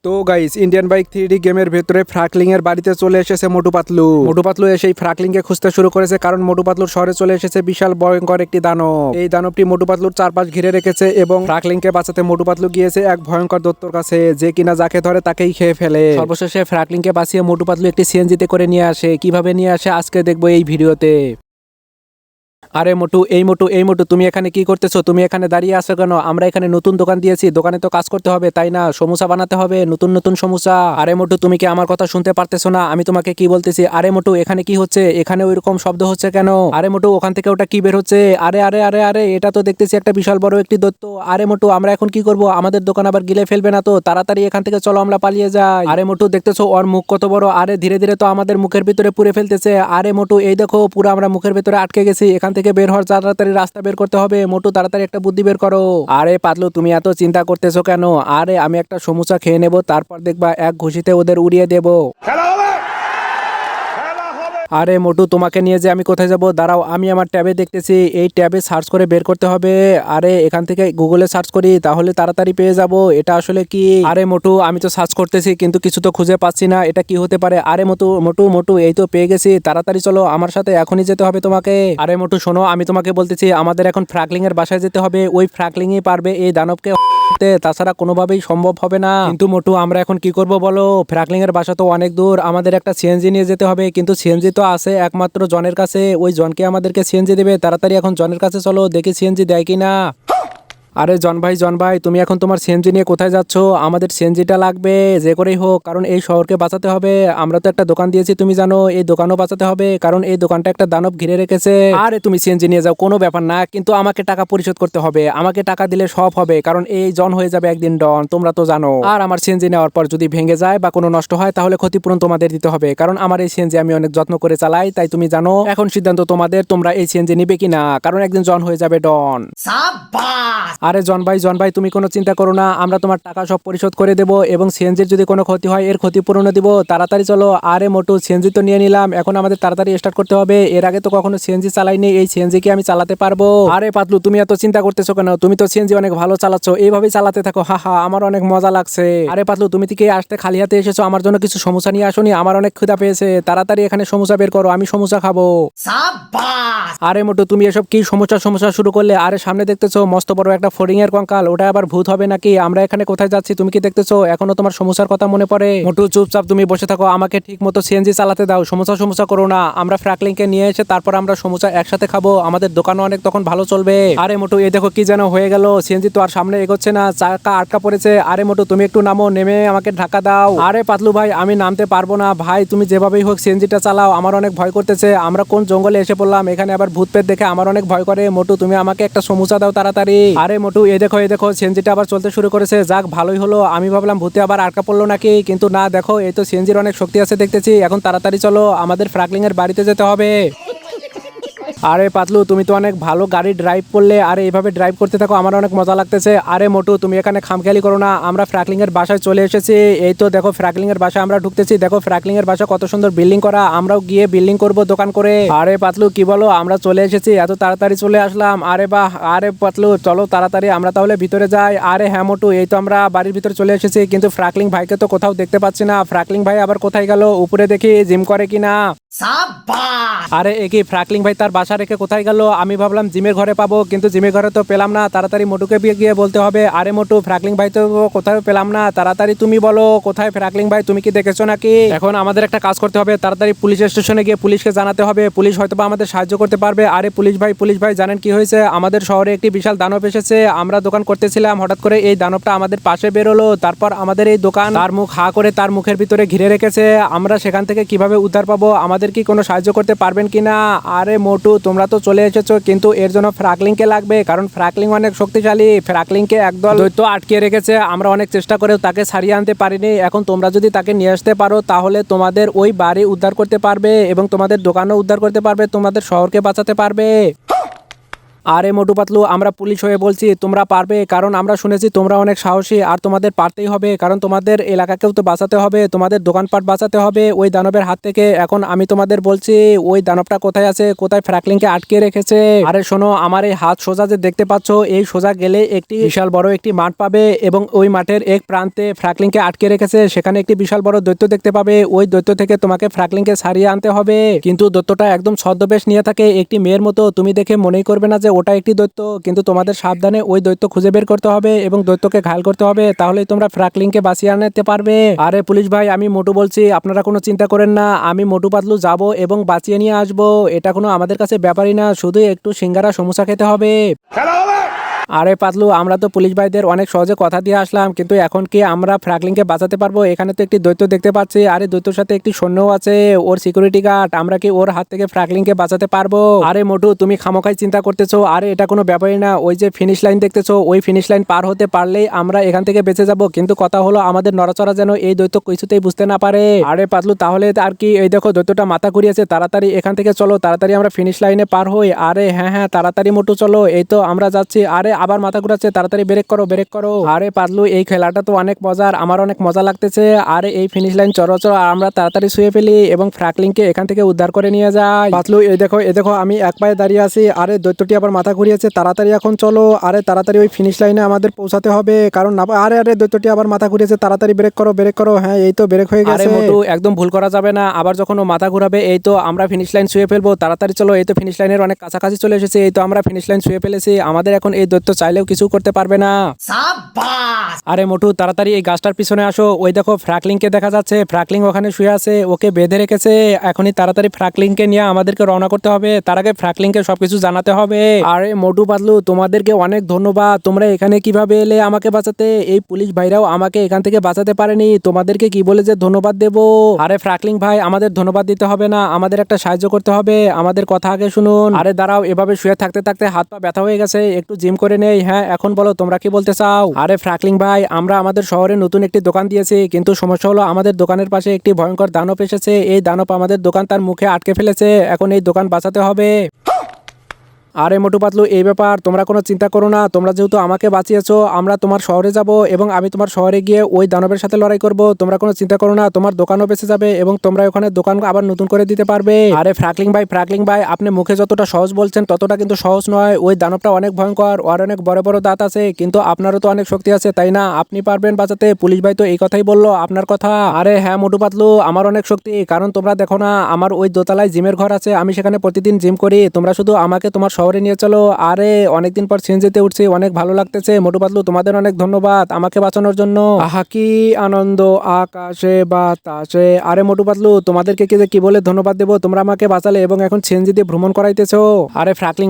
তো guys Indian bike 3D গেমের ভেতরে ফ্রাকলিং এর বাড়িতে চলে এসেছে মোটু পাতলু। মোটু পাতলু এসে ফ্রাকলিং কে খুঁজতে শুরু করেছে, কারণ মোটু পাতলুর শহরে চলে এসেছে বিশাল ভয়ঙ্কর একটি দানব। এই দানবটি মোটু পাতলুর চারপাশ ঘিরে রেখেছে এবং ফ্রাকলিং কে বাঁচাতে মোটু পাতলু গিয়েছে এক ভয়ঙ্কর দত্তর কাছে, যে কিনা যাকে ধরে তাকেই খেয়ে ফেলে। সর্বশেষে ফ্রাকলিং কে বাঁচিয়ে মোটু পাতলু একটি সিএনজিতে করে নিয়ে আসে। কিভাবে নিয়ে আসে আজকে দেখবো এই ভিডিওতে। আরে মোটু, এই মোটু তুমি এখানে কি করতেছো? তুমি এখানে দাঁড়িয়ে আছো কেন? আমরা এখানে নতুন দোকান দিয়েছি, দোকানে তো কাজ করতে হবে তাই না? সমোসা বানাতে হবে, নতুন নতুন সমোসা। আরে মোটু তুমি কি আমার কথা শুনতে পারতেছো না? আমি তোমাকে কি বলতেছি। আরে মোটু এখানে কি হচ্ছে? এখানে ওইরকম শব্দ হচ্ছে কেন? আরে মোটু ওখান থেকে ওটা কি বের হচ্ছে? আরে আরে আরে আরে এটা তো দেখতেছি একটা বিশাল বড় একটি দৈত্য। আরে মোটু আমরা এখন কি করব? আমাদের দোকান আবার গিলে ফেলবে না তো? তাড়াতাড়ি এখান থেকে চলো আমরা পালিয়ে যাই। আরে মোটু দেখতেছো ওর মুখ কত বড়? আরে ধীরে ধীরে তো আমাদের মুখের ভিতরে পুরে ফেলতেছে। আরে মোটু এই দেখো পুরো আমরা মুখের ভিতরে আটকে গেছি, এখান থেকে বের হওয়ার তাড়াতাড়ি রাস্তা বের করতে হবে। মোটু তাড়াতাড়ি একটা বুদ্ধি বের করো। আরে পাতলু তুমি এত চিন্তা করতেছো কেন? আরে আমি একটা সমোসা খেয়ে নেব, তারপর দেখবা এক ঘুষিতে ওদের উড়িয়ে দেবো। আরে মোটু তোমাকে নিয়ে যে আমি কোথায় যাব? দাঁড়াও, আমি আমার ট্যাবে দেখতেছি, এই ট্যাবে সার্চ করে বের করতে হবে। আরে এখান থেকে গুগলে সার্চ করি, তাহলে তাড়াতাড়ি পেয়ে যাব। এটা আসলে কি? আরে মোটু আমি তো সার্চ করতেছি কিন্তু কিছু তো খুঁজে পাচ্ছি না, এটা কি হতে পারে? আরে মোটু মোটু মোটু এই তো পেয়ে গেছি, তাড়াতাড়ি চলো আমার সাথে, এখনই যেতে হবে তোমাকে। আরে মোটু শোনো, আমি তোমাকে বলতেছি আমাদের এখন ফ্রাকলিং এর বাসায় যেতে হবে। ওই ফ্রাকলিংই পারবে এই দানবকে, তাছাড়া কোনোভাবেই সম্ভব হবে না। কিন্তু মোটু আমরা এখন কি করব বলো? ফ্রাকলিং এর বাসা তো অনেক দূর, আমাদের একটা সিএনজি নিয়ে যেতে হবে, কিন্তু সিএনজি তো আছে একমাত্র জনের কাছে, ওই জনকে আমাদেরকে সিএনজি দেবে। তাড়াতাড়ি এখন জনের কাছে চলো, দেখি সিএনজি দেয় কিনা। আরে জন ভাই তুমি এখন তোমার সিএনজি নিয়ে কোথায় যাচ্ছ? আমাদের সিএনজিটা লাগবে যে করেই হোক, কারণ এই শহরকে বাঁচাতে হবে। আমরা তো একটা দোকান দিয়েছি তুমি জানো, এই দোকানও বাঁচাতে হবে, কারণ এই দোকানটা একটা দানব ঘিরে রেখেছে। আরে তুমি সিএনজি নিয়ে যাও, কোনো ব্যাপার না, কিন্তু আমাকে টাকা পরিশোধ করতে হবে। আমাকে টাকা দিলে সব হবে, কারণ এই জন হয়ে যাবে একদিন ডন, তোমরা তো জানো। আর আমার সিএনজি নেওয়ার পর যদি ভেঙে যায় বা কোনো নষ্ট হয় তাহলে ক্ষতিপূরণ তোমাদের দিতে হবে, কারণ আমার এই সিএনজি আমি অনেক যত্ন করে চালাই, তাই তুমি জানো। এখন সিদ্ধান্ত তোমাদের, তোমরা এই সিএনজি নিবে কিনা, কারণ একদিন জন হয়ে যাবে ডন। আরে জন ভাই তুমি কোনো চিন্তা করো না, আমরা তোমার টাকা সব পরিশোধ করে দেবো, এবং সিএনজির যদি কোনো ক্ষতি হয় এর ক্ষতিপূরণও দিব। তাড়াতাড়ি চলো। আরে মোটু সিএনজি তো নিয়ে নিলাম, এখন আমাদের তাড়াতাড়ি স্টার্ট করতে হবে। এর আগে তো কখনো সিএনজি চালাইনি, এই সিএনজি কি আমি চালাতে পারবো? আরে পাতলু তুমি এত চিন্তা করতেছো কেন? তুমি তো সিএনজি অনেক ভালো চালাচ্ছ, এইভাবেই চালাতে থাকো। হা হা আমার অনেক মজা লাগছে। আরে পাতলু তুমি কি আসতে খালি হাতে এসেছো? আমার জন্য কিছু সমস্যা নিয়ে আসোনি? আমার অনেক ক্ষুধা পেয়েছে, তাড়াতাড়ি এখানে সমস্যা বের করো, আমি সমস্যা খাবো। আরে মোটু তুমি এসব কি সমস্যা শুরু করলে? আরে সামনে দেখতেছো মস্ত বড় একটা ফড়িং এর কঙ্কাল, ওটা আবার ভূত হবে নাকি? আমরা এখানে কোথায় যাচ্ছি তুমি কি দেখতেছো? এখনো তোমার সমস্যার কথা মনে পড়ে? মোটু চুপচাপ তুমি বসে থাকো, আমাকে ঠিক মতো সিএনজি চালাতে দাও, সমস্যা করো না। আমরা ফ্রাকলিং কে নিয়ে এসে তারপর আমরা সমস্যা একসাথে খাবো, আমাদের দোকানও অনেক তখন ভালো চলবে। আরে মোটু এই দেখো কি যেন হয়ে গেল, সিএনজি তো আর সামনে এগোচ্ছে না, চাকা আটকা পড়েছে। আরে মোটু তুমি একটু নামো, নেমে আমাকে ধাক্কা দাও। আরে পাতলু ভাই আমি নামতে পারবো না ভাই, তুমি যেভাবেই হোক সিএনজিটা চালাও, আমার অনেক ভয় করতেছে। আমরা কোন জঙ্গলে এসে পড়লাম, এখানে আবার ভূত পেট দেখে আমার অনেক ভয় করে। মোটু তুমি আমাকে একটা সমস্যা দাও তাড়াতাড়ি। আরে মোটু এই দেখো সিএনজিটা আবার চলতে শুরু করেছে, যাক ভালোই হলো। আমি ভাবলাম ভূতে আবার আটকা পড়লো নাকি, কিন্তু না, দেখো এই তো সিএনজির অনেক শক্তি আছে দেখতেছি। এখন তাড়াতাড়ি চলো, আমাদের ফ্রাকলিং এর বাড়িতে যেতে হবে। আরে পাতলু তুমি তো অনেক ভালো গাড়ি ড্রাইভ করলে, আরে এইভাবে ড্রাইভ করতে থাকো, আমার অনেক মজা লাগতেছে। আরে মোটু তুমি এখানে খামখেয়ালি করো না, আমরা ফ্রাকলিং এর বাসায় চলে এসেছি। এই তো দেখো ফ্রাকলিং এর বাসায় আমরা ঢুকতেছি, দেখো ফ্রাকলিং এর বাসা কত সুন্দর বিল্ডিং করা, আমরাও গিয়ে বিল্ডিং করব দোকান করে। আরে পাতলু কি বলো, আমরা চলে এসেছি, এত তাড়াতাড়ি চলে আসলাম। আরে বাহ, আরে পাতলু চলো তাড়াতাড়ি আমরা তাহলে ভিতরে যাই। আরে হ্যাঁ মোটু এই তো আমরা বাড়ির ভিতরে চলে এসেছি, কিন্তু ফ্রাকলিং ভাইকে তো কোথাও দেখতে পাচ্ছি না। ফ্রাকলিং ভাই আবার কোথায় গেল? উপরে দেখি জিম করে কিনা। আরে একই ফ্রাকলিং ভাই তার বাসা রেখে কোথায় গেল? আমি ভাবলাম জিমের ঘরে পাবো, কিন্তু জিমের ঘরে তো পেলাম না। তাড়াতাড়ি মোটুকে গিয়ে বলতে হবে। আরে মোটু ফ্রাকলিং ভাই তো কোথাও পেলাম না, তাড়াতাড়ি তুমি বলো কোথায় ফ্রাকলিং ভাই, তুমি কি দেখেছো নাকি? এখন আমাদের একটা কাজ করতে হবে, তাড়াতাড়ি পুলিশ স্টেশনে গিয়ে পুলিশকে জানাতে হবে, পুলিশ হয়তোবা আমাদের সাহায্য করতে পারবে। আরে পুলিশ ভাই জানেন কি হয়েছে? আমাদের শহরে একটি বিশাল দানব এসেছে, আমরা দোকান করতেছিলাম, হঠাৎ করে এই দানবটা আমাদের পাশে বেরোলো, তারপর আমাদের এই দোকান তার মুখ হা করে তার মুখের ভিতরে ঘিরে রেখেছে। আমরা সেখান থেকে কিভাবে উদ্ধার পাবো? আমাদের কি কোনো সাহায্য করতে পারবেন কিনা? আরে মোটু তোমরা তো চলে এসেছো, কিন্তু এর জন্য ফ্রাকলিং কে লাগবে, কারণ ফ্রাকলিং অনেক শক্তিশালী। ফ্রাকলিং কে একদল দৈত্য আটকে রেখেছে, আমরা অনেক চেষ্টা করেও তাকে ছাড়িয়ে আনতে পারিনি। এখন তোমরা যদি তাকে নিয়ে আসতে পারো তাহলে তোমাদের ওই বাড়ি উদ্ধার করতে পারবে এবং তোমাদের দোকানও উদ্ধার করতে পারবে, তোমাদের শহরকে বাঁচাতে পারবে। আরে মোটু পাতলু, আমরা পুলিশ হয়ে বলছি তোমরা পারবে, কারণ আমরা শুনেছি তোমরা অনেক সাহসী আর তোমাদের পারতেই হবে, কারণ তোমাদের এলাকাকেও তো বাঁচাতে হবে, তোমাদের দোকানপাট বাঁচাতে হবে ওই দানবের হাত থেকে। এখন আমি তোমাদের বলছি ওই দানবটা কোথায় আছে, কোথায় ফ্র্যাঙ্কলিনকে আটকে রেখেছে। আরে শোনো, আমার এই হাত সোজা যে দেখতে পাচ্ছ, এই সোজা গেলে একটি বিশাল বড় একটি মাঠ পাবে এবং ওই মাঠের এক প্রান্তে ফ্র্যাঙ্কলিনকে আটকে রেখেছে, সেখানে একটি বিশাল বড় দৈত্য দেখতে পাবে। ওই দৈত্য থেকে তোমাকে ফ্র্যাঙ্কলিনকে ছাড়িয়ে আনতে হবে, কিন্তু দৈত্যটা একদম ছদ্মবেশ নিয়ে থাকে একটি মেয়ের মতো। তুমি দেখে মনেই করবে না যে ওটা একটি দৈত্য, কিন্তু তোমাদের সাবধানে ওই দৈত্য খুঁজে বের করতে হবে এবং দৈত্যকে ঘায়ল করতে হবে, তাহলেই তোমরা ফ্র্যাঙ্কলিনকে বাঁচিয়ে আনতে পারবে। আরে পুলিশ ভাই, আমি মোটু বলছি, আপনারা কোনো চিন্তা করেন না, আমি মোটু পাতলু যাব এবং বাঁচিয়ে নিয়ে আসবো। এটা কোনো আমাদের কাছে ব্যাপারই না, শুধু একটু সিঙ্গারা সমোসা খেতে হবে। আরে পাতলু, আমরা তো পুলিশ ভাইদের অনেক সহজে কথা দিয়ে আসলাম, কিন্তু এখন কি আমরা ফ্র্যাঙ্কলিনকে বাঁচাতে পারবো? এখানে তো একটি দৈত্য দেখতে পাচ্ছি, আরে দৈত্যর সাথে একটি সৈন্যও আছে, ওর সিকিউরিটি গার্ড। আমরা কি ওর হাত থেকে ফ্র্যাঙ্কলিনকে বাঁচাতে পারবো? আরে মোটু, তুমি খামোখাই চিন্তা করতেছো, আরে এটা কোনো ব্যাপারই না। ওই যে ফিনিশ লাইন দেখতেছো, ওই ফিনিশ লাইন পার হতে পারলেই আমরা এখান থেকে বেঁচে যাব, কিন্তু কথা হলো আমাদের নড়াচড়া যেন এই দৈত্য কিছুতেই বুঝতে না পারে। আরে পাতলু, তাহলে আর কি, এই দেখো দৈত্যটা মাথা ঘুরিয়েছে, তাড়াতাড়ি এখান থেকে চলো, তাড়াতাড়ি আমরা ফিনিশ লাইনে পার হই। আরে হ্যাঁ হ্যাঁ, তাড়াতাড়ি মোটু চলো, এই তো আমরা যাচ্ছি। আরে আবার মাথা ঘুরাচ্ছে, তাড়াতাড়ি ব্রেক করো ব্রেক করো। আরে পাতলু, এই খেলাটা তো অনেক মজার, আমার অনেক মজা লাগতেছে। আরে এই ফিনিশ লাইন চলো চলো, আমরা তাড়াতাড়ি শুয়ে ফেলি এবং ফ্র্যাঙ্কলিনকে এখান থেকে উদ্ধার করে নিয়ে যাই। পাতলু, এই দেখো এই দেখো, আমি এক পায়ে দাঁড়িয়ে আছি। আরে দৈত্যটি আবার মাথা ঘুরিয়েছে, তাড়াতাড়ি এখন চলো। আরে তাড়াতাড়ি ওই ফিনিশ লাইনে আমাদের পৌঁছাতে হবে, কারণ না, আরে আরে দৈত্যটি আবার মাথা ঘুরিয়েছে, তাড়াতাড়ি ব্রেক করো ব্রেক করো। হ্যাঁ, এই তো ব্রেক হয়ে গেছে। আরে মোটু, একদম ভুল করা যাবে না, আবার যখন ও মাথা ঘুরাবে এই তো আমরা ফিনিশ লাইন শুয়ে ফেলবো। তাড়াতাড়ি চলো, এই তো ফিনিশ লাইনের অনেক কাছাকাছি চলে এসেছে, এই তো আমরা ফিনিশ লাইন শুয়ে ফেলেছি। আমাদের এখন এই দৈত্য চাইলেও কিছু করতে পারবে না। আরে মোটু, তাড়াতাড়ি এই গাছটার পিছনে আসো, ওই দেখো ফ্র্যাঙ্কলিনকে দেখা যাচ্ছে, ফ্র্যাঙ্কলিন ওখানে শুয়ে আছে, ওকে বেঁধে রেখেছে। এখনই তাড়াতাড়ি ফ্র্যাঙ্কলিনকে নিয়ে আমাদেরকে রওনা করতে হবে, তার আগে ফ্র্যাঙ্কলিনকে সবকিছু জানাতে হবে। আরে মোটু পাতলু, তোমাদেরকে অনেক ধন্যবাদ, তোমরা এখানে কিভাবে এলে আমাকে বাঁচাতে? এই পুলিশ ভাইরাও আমাকে এখান থেকে বাঁচাতে পারেনি, তোমাদেরকে কি বলে যে ধন্যবাদ দেব? আরে ফ্র্যাঙ্কলিন ভাই, আমাদের ধন্যবাদ দিতে হবে না, আমাদের একটা সাহায্য করতে হবে, আমাদের কথা আগে শুনুন। আরে দাঁড়াও, এভাবে শুয়ে থাকতে থাকতে হাত পা ব্যথা হয়ে গেছে, একটু জিম করে নেই। হ্যাঁ, এখন বলো তোমরা কি বলতে চাও? আরে ফ্র্যাঙ্কলিন ভাই, আমরা আমাদের শহরে নতুন একটি দোকান দিয়েছি, কিন্তু সমস্যা হলো আমাদের দোকানের পাশে একটি ভয়ঙ্কর দানব এসেছে, এই দানব আমাদের দোকান তার মুখে আটকে ফেলেছে, এখন এই দোকান বাঁচাতে হবে। আরে মোটু পাতলু, এই ব্যাপার তোমরা কোনো চিন্তা করো না, তোমরা যেহেতু আমাকে বাঁচিয়েছো, আমরা তোমার শহরে যাব এবং আমি তোমার শহরে গিয়ে ওই দানবের সাথে লড়াই করব। তোমরা কোনো চিন্তা করো না, তোমার দোকানও বেঁচে যাবে এবং তোমরা ওখানে দোকান আবার নতুন করে দিতে পারবে। আরে ফ্র্যাঙ্কলিন ভাই, আপনি মুখে যতটা সহজ বলছেন ততটা কিন্তু সহজ নয়, ওই দানবটা অনেক ভয়ঙ্কর, ওর অনেক বড় বড় দাঁত আছে, কিন্তু আপনারও তো অনেক শক্তি আছে, তাই না? আপনি পারবেন বাঁচাতে। পুলিশ ভাই তো এই কথাই বললো আপনার কথা। আরে হ্যাঁ মোটু পাতলু, আমার অনেক শক্তি, কারণ তোমরা দেখো না, আমার ওই দোতলায় জিমের ঘর আছে, আমি সেখানে প্রতিদিন জিম করি, তোমরা শুধু আমাকে তোমার শহরে নিয়ে চলো। আরে অনেকদিন পর সিএনজিতে উঠছি, অনেক ভালো লাগতেছে। মোটু পাতলু, তোমাদের অনেক ধন্যবাদ আমাকে বাঁচানোর জন্য। আহা কি আনন্দ আকাশে বাতাসে। আরে মোটু পাতলু, তোমাদেরকে কি বলে ধন্যবাদ দেবো, তোমরা আমাকে বাঁচালে এবং এখন সিএনজি দিয়ে ভ্রমণ করাইতেছো। আরে ফ্র্যাঙ্কলিন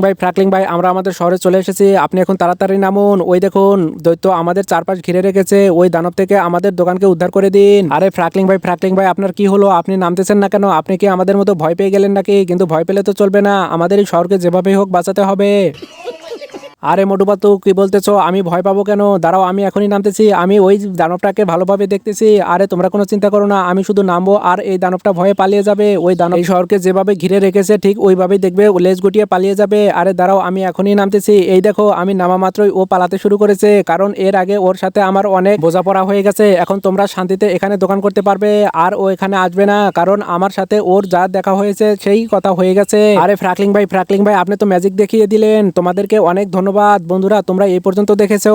ভাই, আমরা আমাদের শহরে চলে এসেছি, আপনি এখন তাড়াতাড়ি নামুন। ওই দেখুন দৈত্য আমাদের চারপাশ ঘিরে রেখেছে, ওই দানব থেকে আমাদের দোকানকে উদ্ধার করে দিন। আরে ফ্র্যাঙ্কলিন ভাই, আপনার কি হলো? আপনি নামতেছেন না কেন? আপনি কি আমাদের মতো ভয় পেয়ে গেলেন নাকি? কিন্তু ভয় পেলে তো চলবে না, আমাদের এই শহরকে যেভাবেই হোক বাঁচাতে হবে। আরে মোটু পাতলু, কি বলতেছো? আমি ভয় পাবো কেন? দাঁড়াও, আমি এখনই নামতেছি, আমি ওই দানবটাকে ভালোভাবে দেখতেছি। আরে তোমরা কোনো চিন্তা করো না, আমি শুধু নামবো আর এই দানবটা ভয়ে পালিয়ে যাবে। ওই দানব এই শহরকে যেভাবে ঘিরে রেখেছে ঠিক ওইভাবেই দেখবে, লেজ গুটিয়ে পালিয়ে যাবে। আরে দাঁড়াও, আমি এখনই নামতেছি। এই দেখো, আমি নামা মাত্রই ও পালাতে শুরু করেছে, কারণ এর আগে ওর সাথে আমার অনেক বোঝাপড়া হয়ে গেছে। এখন তোমরা শান্তিতে এখানে দোকান করতে পারবে, আর ও এখানে আসবে না, কারণ আমার সাথে ওর যা দেখা হয়েছে সেই কথা হয়ে গেছে। আরে ফ্র্যাঙ্কলিন ভাই, আপনি তো ম্যাজিক দেখিয়ে দিলেন, তোমাদেরকে অনেক ধন্যবাদ। বন্ধুরা, তোমরা এই পর্যন্ত দেখেছো।